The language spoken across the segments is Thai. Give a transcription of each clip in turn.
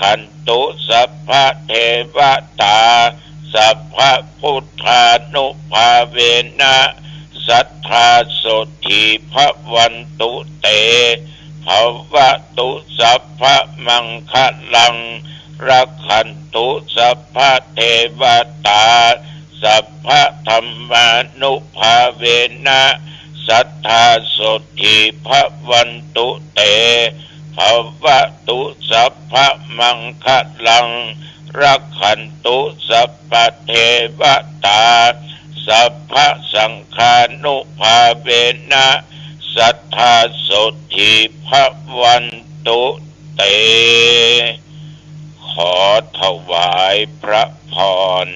ขันตุสัพพะเทวตาสัพพะพุทธานุภาเวนะสัทธาโสติภวันตุเตภวตุสัพพะมังคลังรักขันตุสัพพะเทวตาสัพพะธัมมานุภาเวนะสัทธาโสติภวันตุเตภวตุสัพพะมังคลังรักขันตุสัพพะเทวตาสัพพะสังฆานุภาเวนะสัทธาโสติภวันตุเตขอถวายพระพร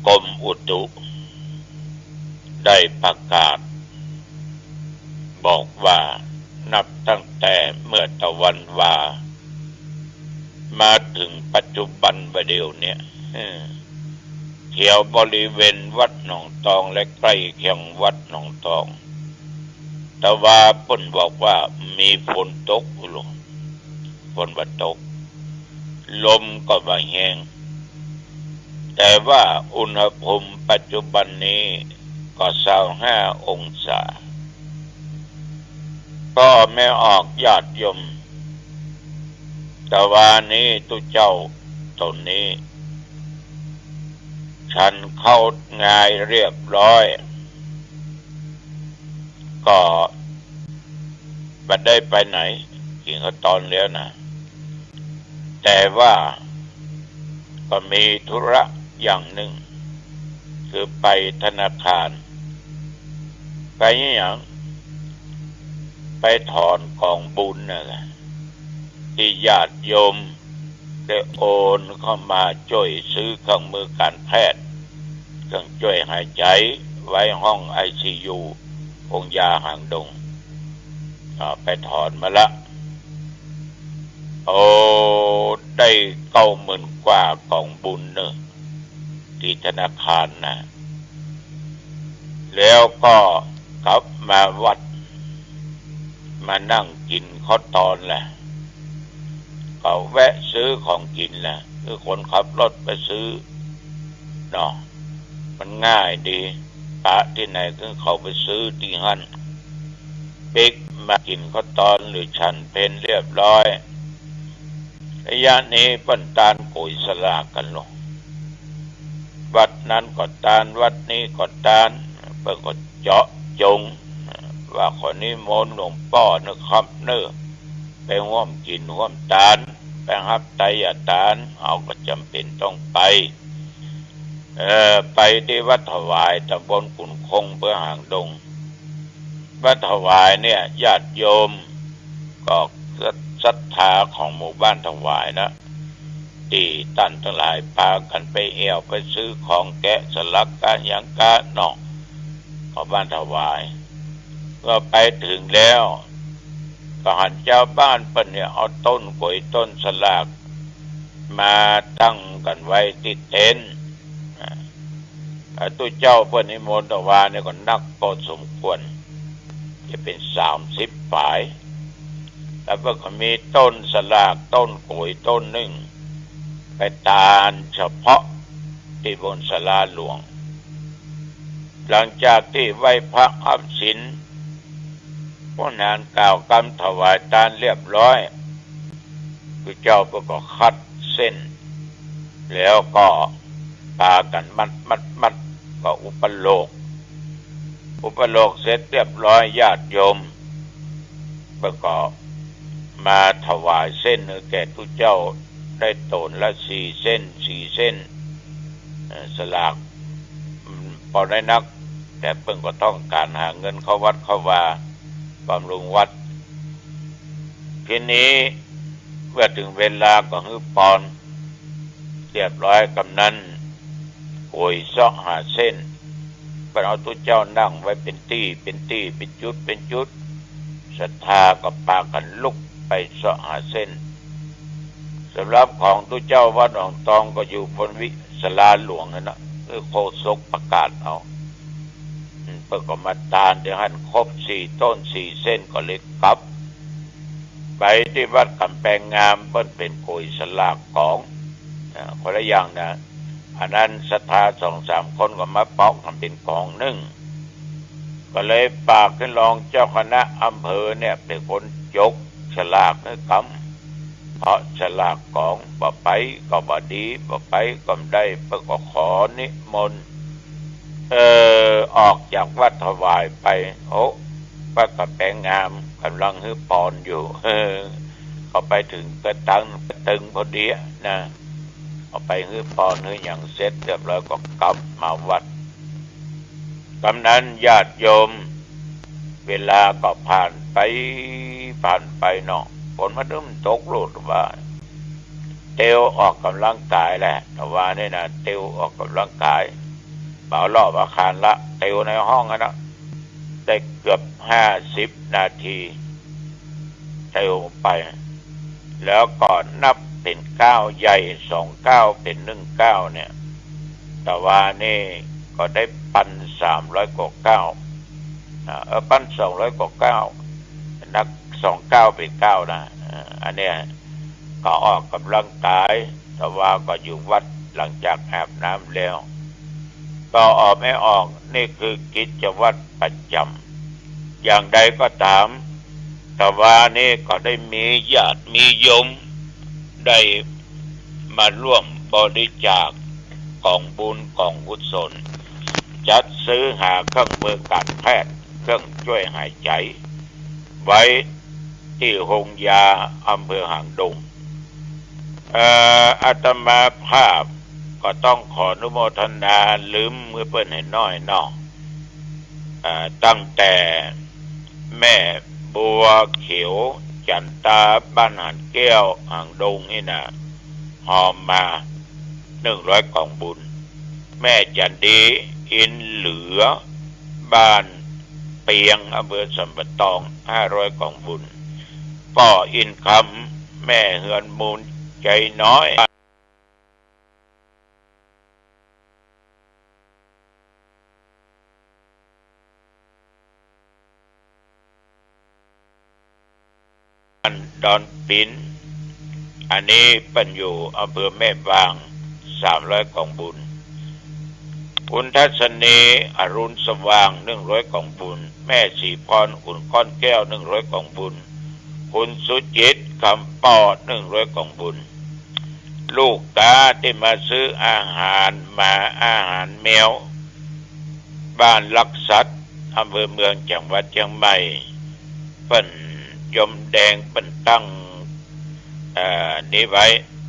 กรมอุตุได้ประกาศบอกว่านับตั้งแต่เมื่อตะวันวามาถึงปัจจุบันประเดี๋ยวเนี่ยแถวบริเวณวัดหนองตองและใกล้เคียงวัดหนองตองแต่ว่าเพิ่นบอกว่ามีฝนตกลงฝนบ่ตกลมก็บ่แห้งแต่ว่าอุณหภูมิปัจจุบันนี้ก็25 องศาก็ไม่ออกญาติโยมแต่ว่านี้ตุเจ้าตนนี้ฉันเข้างายเรียบร้อยก็ไม่ได้ไปไหนกินข้าวตอนแล้วนะแต่ว่าก็มีธุระอย่างหนึ่งคือไปธนาคารไปอย่างไปถอนกองบุญนั่นแหละที่ญาติโยมได้โอนเข้ามาช่วยซื้อเครื่องมือการแพทย์เครื่องช่วยหายใจไว้ห้อง ICU องค์ยาหางดงไปถอนมาละได้90,000 กว่ากองบุญเนอะที่ธนาคารนะแล้วก็กลับมาวัดมานั่งกินข้าวตอนแหละก็แวะซื้อของกินแหละคือคนขับรถไปซื้อเนาะมันง่ายดีปะที่ไหนก็เขาไปซื้อที่หั่นปิกมากินข้าวตอนหรือฉันเพลเรียบร้อยระยะนี้ปั้นตาลโกยสลากกันลงวัดนั้นก็ตาลวัดนี้ก็ตาลเพิ่นก็เจาะจงว่าคนนี้มนต์หลวงพ่อนะครับเน้อไปร่วมกินร่วมตาลไปรับไตรตาลเอาก็จำเป็นต้องไปไปที่วัดถวายตำบลขุนคงอำเภอหางดงวัดถวายเนี่ยญาติโยมก็ศรัทธาของหมู่บ้านถวายนะที่ท่านทั้งหลายพากันไปเอวไปซื้อของแกะสลักการหยังกะเนาะของบ้านถวายก็ไปถึงแล้วก็หันเจ้าบ้านเปิ้นเนี่ยเอาต้นกล้วยต้นสลากมาตั้งกันไว้ที่เต็นท์ตู้เจ้าเปิ้นนิมนต์ถวายเนี่ยก็นักพอสมควรจะเป็น30 ฝ่ายแล้วก็มีต้นสลากต้นกล้วยต้นหนึ่งไปตานเฉพาะที่บนศาลาหลวงหลังจากที่ไหว้พระอภิสินพวกนานกล่าวกำถวายทานเรียบร้อยคือเจ้าก็คัดเส้นแล้วก็พากันมัดก็อุปโลกเสร็จเรียบร้อยญาติโยมก็มาถวายเส้นแก่ทุกเจ้าได้ตนละ4 เส้นสลากพอได้นักแต่เพิ่งก็ต้องการหาเงินเข้าวัดเข้าวาบำรุงวัดทีนี้เมื่อถึงเวลาก็ฮือปอนเรียบร้อยกำนันโกยเสาะหาเส้นก็เอาทุกเจ้านั่งไว้เป็นจุดศรัทธาก็พากันลุกไปเสาะหาเส้นสำหรับของทุกเจ้าวัดหนองตองก็อยู่บนศาลาหลวงนะคือโฆษกประกาศเอา เพิ่นก็มาตานเดี๋ยวหันครบ4 ต้น 4 เส้นก็เลยกลับ ไปที่วัดกำแพงงามเปิ้นเป็นโกยสลากของคนละอย่างนะอันนั้นศรัทธา2-3 คนก็มาเปาะทำเป็นกองหนึ่งก็เลยฝากขึ้นรองเจ้าคณะอำเภอเนี่ยเป็นคนยกฉลากให้กำเพราะฉลากของบ่ไปก็บ่ดีบ่ไปก็ได้เพื่อก็ขอนิมนต์ออกจากวัดถวายไปโอ้วัดกำแพงงามกำลังฮื้อปอนอยู่เขาไปถึงกระตึงพอดีนะเอาไปฮื้อปอนฮื้ออย่างเสร็จเรียบร้อยก็กลับมาวัดกำนั้นญาติโยมเวลาก็ผ่านไปเนาะฝนมาเริ่มตกโลดว่าเตียวออกกำลังกายแหละแต่ว่านี่นะเตียวออกกำลังกายเป่ารอบอาคารละเตียวในห้องนะได้เกือบ50 นาทีเตียวไปแล้วก่อนนับเป็น9ใหญ่2 9เป็น1 9เนี่ยแต่ว่านี่ก็ได้1,300 กว่า9ปั้น200 กว่า9นัก29เป็น9นะอันเนี้ยก็ออกกำลังกายแต่ว่าก็อยู่วัดหลังจากอาบน้ำแล้วก็ออกไม่ออกนี่คือกิจวัตรประจำอย่างใดก็ตามแต่ว่านี่ก็ได้มีญาติมีโยมได้มาร่วมบริจาคกองบุญกองกุศลจัดซื้อหาเครื่องมือการแพทย์เครื่องช่วยหายใจไว้ที่โรงยาอำเภอหางดงอาตมาภาพก็ต้องขออนุโมทนาลืมมือเปิ้นให้น้อยเนาะตั้งแต่แม่บัวเขียวจันตาบ้านหันแก้วหางดงนี่นะหอมมา100 กล่องบุญแม่จันดีอินเหลือบ้านเปียงอำเภอสัมปะตอง500 กล่องบุญก็อินคำแม่เฮือนมูลใจน้อยดอนปินอันนี้เป็นอยู่อำเภอแม่บาง300 กล่องบุญคุณทัศนีอรุณสว่าง100 กล่องบุญแม่สีพรอุ่นก้อนแก้ว100 กล่องบุญคุณสุจิตคำปอ100 กล่องบุญลูกตาที่มาซื้ออาหารแมวบ้านลักษัตอำเภอเมืองจังหวัดเชียงใหม่เป็นยมแดงเป็นตั้งนี้ไว้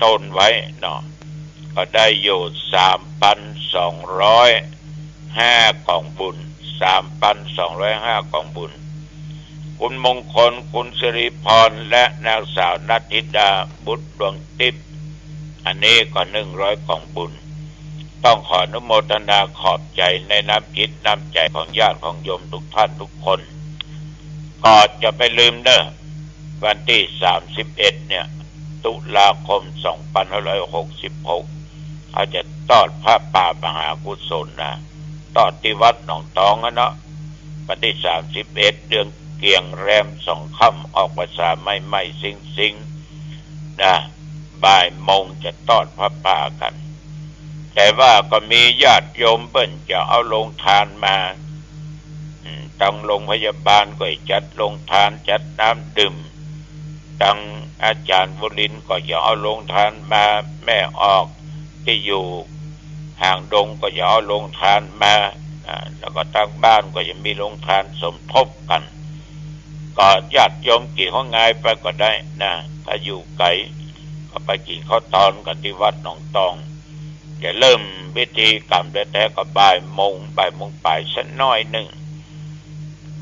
ต้นไว้เนาะก็ได้อยู่ 3,205 กล่องบุญ 3,205 กล่องบุญคุณมงคลคุณสิริพรและนางสาวนัทธิดาบุตรดวงทิพย์อันนี้ก็100 กล่องบุญต้องขออนุโมทนาขอบใจในน้ำจิตน้ำใจของญาติของโยมทุกท่านทุกคนก็จะไปลืมเด้อวันที่31เนี่ยตุลาคม2566เขาจะทอดผ้าป่ามหากุศลนะทอดที่วัดหนองตองนะเนาะวันที่31เดือนเกียงแรม2 ค่ำออกพรรษาไม่สิงนะบ่ายโมงจะทอดผ้าป่ากันแต่ว่าก็มีญาติโยมเบิ่นจะเอาโรงทานมาตั้งโรงพยาบาลก็จัดโรงทานจัดน้ำดื่มตั้งอาจารย์วรินทร์ก็จะเอาโรงทานมาแม่ออกที่อยู่ห่างดงก็จะเอาโรงทานมาแล้วก็ตั้งบ้านก็จะมีโรงทานสมทบกันก็ญาติโยมกี่ห้องง่ายไปก็ได้นะถ้าอยู่ไกลก็ไปกินข้าวตอนกันที่วัดหนองตองจะเริ่มพิธีกรรมแท้ๆก็บ่ายโมงไปสักน้อยหนึ่ง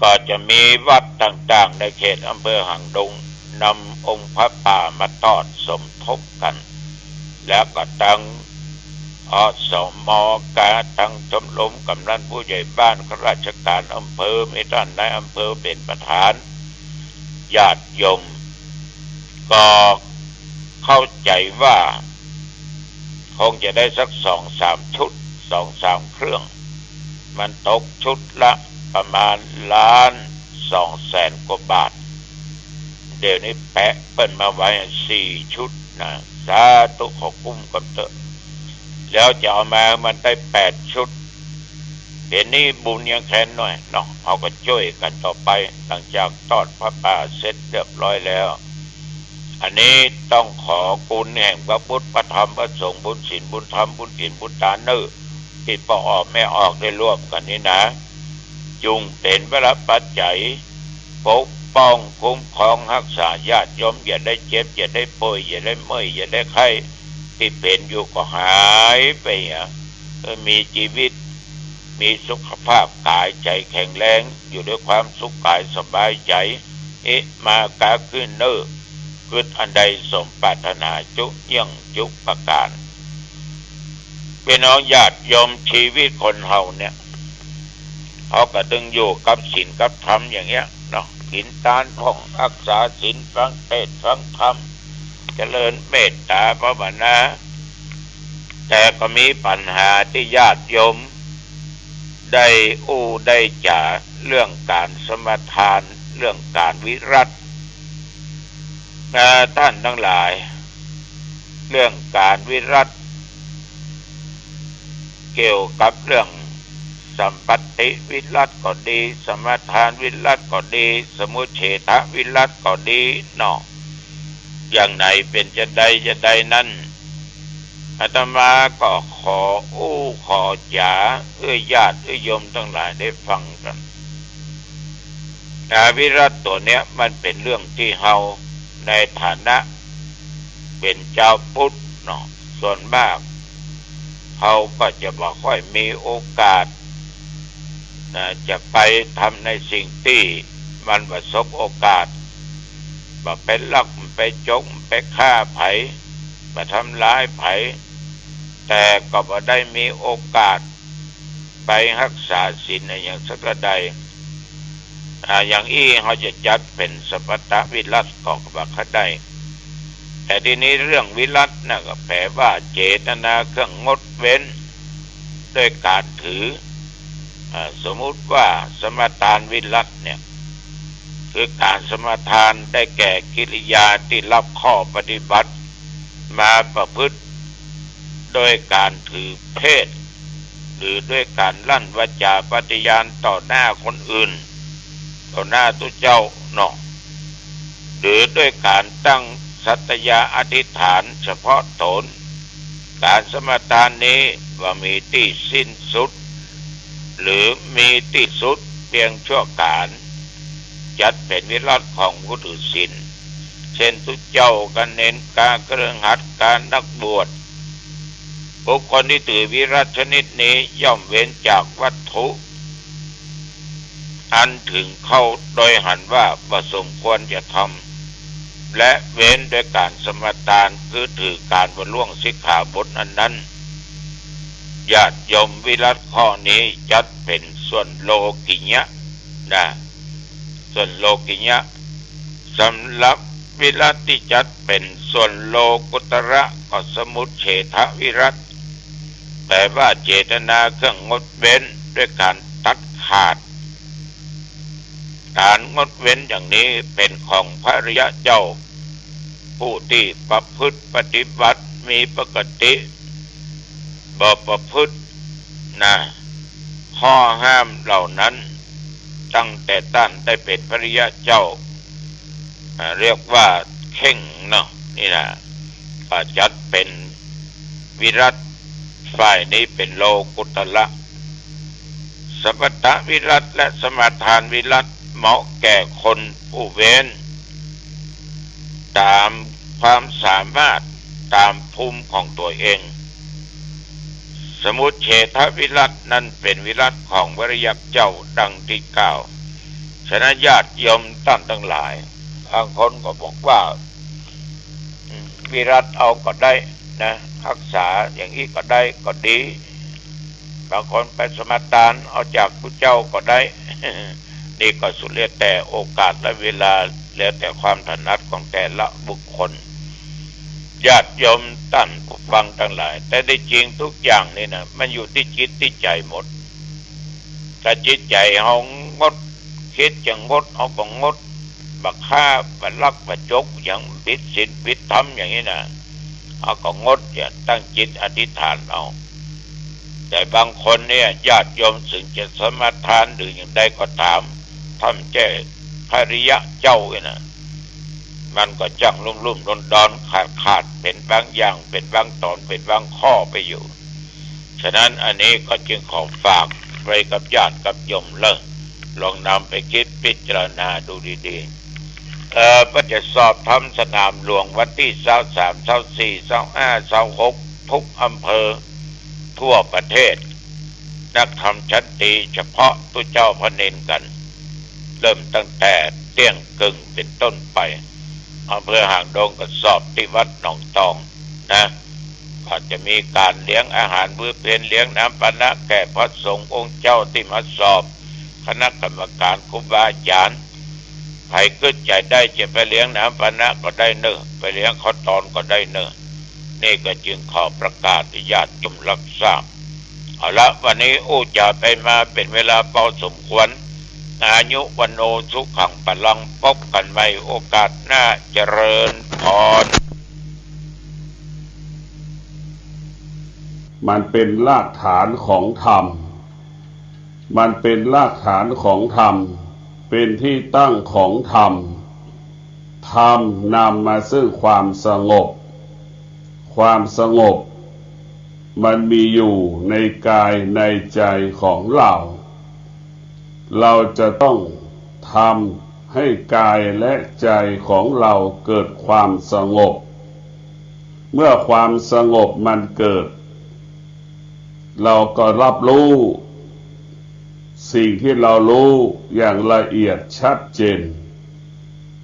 ก็จะมีวัดต่างๆในเขตอำเภอหางดงนำองค์พระป่ามาทอดสมทบกันแล้วก็ตั้งอสม.กาตั้งชมรมกำนันผู้ใหญ่บ้านข้าราชการอำเภอมีท่านนายอำเภอเป็นประธานญาติโยมก็เข้าใจว่าคงจะได้สัก2-3 ชุด 2-3 เครื่องมันตกชุดละประมาณ1,200,000 กว่าบาท เดี๋ยวนี้แปะเปิ้นมาไว้4 ชุดนะสาธุขอกุ้มกันเถอะแล้วจะเอามามันได้8 ชุดเดี๋ยวนี้บุญยังแค้นหน่อยเนาะเอาก็ช่วยกันต่อไปหลังจากทอดพระป่าเสร็จเรียบร้อยแล้วอันนี้ต้องขอคุณแห่งพระพุทธพระธรรมพระสงฆ์บุญศีลบุญธรรมบุญศีลบุญทานเนอที่พ่อออกแม่ออกได้ร่วมกันนี้นะจุงเป็นพระปัจจัยปกป้องคุ้มครองรักษาญาติโยมอย่าได้เจ็บอย่าได้ป่วยอย่าได้เมื่อยอย่าได้ไข้ที่เป็นอยู่ก็หายไปมีชีวิตมีสุขภาพกายใจแข็งแรงอยู่ด้วยความสุขกายสบายใจมากาขึ้นเนอคืออันใดสมปรารถนาจุยั่งจุประการเป็นน้องญาติโยมชีวิตคนเฮาเนี่ยเขาก็ดึงอยู่กับศีลกับธรรมอย่างเงี้ยเนาะกินทานท่องรักษาศีลฟังเทศน์ฟังธรรมเจริญเมตตาภาวนาแต่ก็มีปัญหาที่ญาติโยมได้ได้จ่าเรื่องการสมทานเรื่องการวิรัติท่านทั้งหลายเรื่องการวิรัติเกี่ยวกับเรื่องสัมปัตติวิรัติก็ดีสมทานวิรัติก็ดีสมุเฉทวิรัติก็ดีเนาะอย่างไหนเป็นจะใดนั้นอาตมาก็ขอจ๋าญาติโยมทั้งหลายได้ฟังกันวิรัติตัวเนี้ยมันเป็นเรื่องที่เฮาในฐานะเป็นเจ้าพุทธเนาะส่วนมากเขาก็จะบ่ค่อยมีโอกาสจะไปทำในสิ่งที่มันประสบโอกาสมาเป็นลักไปจงไปฆ่าไผมาทำร้ายไผแต่ก็บ่ได้มีโอกาสไปรักษาศีลอย่างสักใดอย่างเขาจะจัดเป็นสัพพตวิรัติก็บ่ค่ได้แต่ทีนี้เรื่องวิรัติน่ะก็แปลว่าเจตนาเครื่องงดเว้นด้วยการถือสมมุติว่าสมทานวิรัติเนี่ยคือการสมทานได้แก่กิริยาที่รับข้อปฏิบัติมาประพฤติโดยการถือเพศหรือด้วยการลั่นวาจาปฏิญาณต่อหน้าคนอื่นต่อหน้าตุเจ้าเนาะหรือด้วยการตั้งสัตยาอธิษฐานเฉพาะตนการสมทานนี้ว่ามีที่สิ้นสุดหรือมีที่สุดเพียงชั่วการจัดเป็นวิรัติของผู้ถือศีลเช่นตุเจ้ากันเน้นการเครื่องหัดการนักบวชบุคคลที่ถือวิรัติชนิดนี้ย่อมเว้นจากวัตถุอันถึงเข้าโดยหันว่าประสมควรจะทำและเว้นด้วยการสมทานคือถือการบรรล่วงสิกขาบทอันนั้นญาติโยมวิรัติข้อนี้จัดเป็นส่วนโลกิยะนะส่วนโลกิยะสำหรับวิรัติที่จัดเป็นส่วนโลกุตระก็สมุเฉทวิรัติแปลว่าเจตนาเครื่องงดเว้นด้วยการตัดขาดการงดเว้นอย่างนี้เป็นของพระอริยเจ้าผู้ที่ประพฤติปฏิบัติมีปกติบ่ประพฤติข้อห้ามเหล่านั้นตั้งแต่ต้นได้เป็นพระอริยเจ้าเรียกว่าเข่งเนาะนี่นะก็จัดเป็นวิรัติฝ่ายนี้เป็นโลกุตระสัพพตวิรัติและสมทานวิรัติเหมาะแก่คนผู้เว้นตามความสามารถตามภูมิของตัวเองสมุเฉทวิรัตินั้นเป็นวิรัติของพระอริยเจ้าดังที่กล่าวฉะนั้นญาติโยมท่านทั้งหลายบางคนก็บอกว่าวิรัติเอาก็ได้นะรักษาอย่างนี้ก็ได้ก็ดีบางคนไปสมทานเอาจากพระเจ้าก็ได้ นี่ก็สุดแล้วแต่โอกาสและเวลาแล้วแต่ความถนัดของแต่ละบุคคลญาติโยมท่านผู้ฟังทั้งหลายแต่ได้จริงทุกอย่างนี่นะมันอยู่ที่จิตที่ใจหมดถ้าจิตใจเฮางดคิดจะงดเอาก็งด บักฆ่าบักลักบักจกอย่างผิดศีลผิดธรรมอย่างนี้นะเอาก็งดอย่าตั้งจิตอธิษฐานเอาแต่บางคนเนี่ยญาติโยมถึงจะสมาทานหรืออย่างใดก็ตามทำแจ้ภริยะเจ้าเนี่ยมันก็จังลุ่มๆดอนๆขาดเป็นบางอย่างเป็นบางตอนเป็นบางข้อไปอยู่ฉะนั้นอันนี้ก็จึงขอฝากไว้กับญาติกับโยมลองนำไปคิดพิจารณาดูดีๆก็จะสอบทำสนามหลวงวันที่23 24 25 26ทุกอำเภอทั่วประเทศนักธรรมชั้นตีเฉพาะตุเจ้าพระเนนกันเริ่มตั้งแต่เที่ยงกึ่งเป็นต้นไปอำเภอหางดงก็สอบที่วัดหนองตองนะก็จะมีการเลี้ยงอาหารมื้อเพลเลี้ยงน้ำปานะแก่พระสงฆ์องค์เจ้าที่มาสอบคณะกรรมการครูบาอาจารย์ใครกึศใจได้จะไปเลี้ยงน้ำปานะก็ได้เนอะไปเลี้ยงข้าวตอนก็ได้เนอะนี่ก็จึงขอประกาศที่ญาติโยมรับทราบเอาละวันนี้จะไปมาเป็นเวลาพอสมควรอายุวันโนสุขังพลังพบกันใหม่โอกาสหน้าเจริญพรมันเป็นรากฐานของธรรมมันเป็นรากฐานของธรรมเป็นที่ตั้งของธรรมธรรมนำมาซึ่งความสงบความสงบมันมีอยู่ในกายในใจของเราจะต้องทำให้กายและใจของเราเกิดความสงบเมื่อความสงบมันเกิดเราก็รับรู้สิ่งที่เรารู้อย่างละเอียดชัดเจน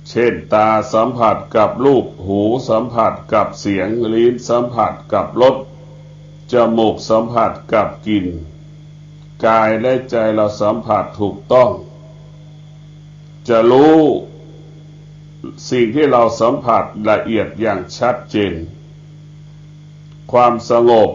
เช่นตาสัมผัสกับรูปหูสัมผัสกับเสียงลิ้นสัมผัสกับรสจมูกสัมผัสกับกลิ่นกายและใจเราสัมผัสถูกต้องจะรู้สิ่งที่เราสัมผัสละเอียดอย่างชัดเจนความสงบ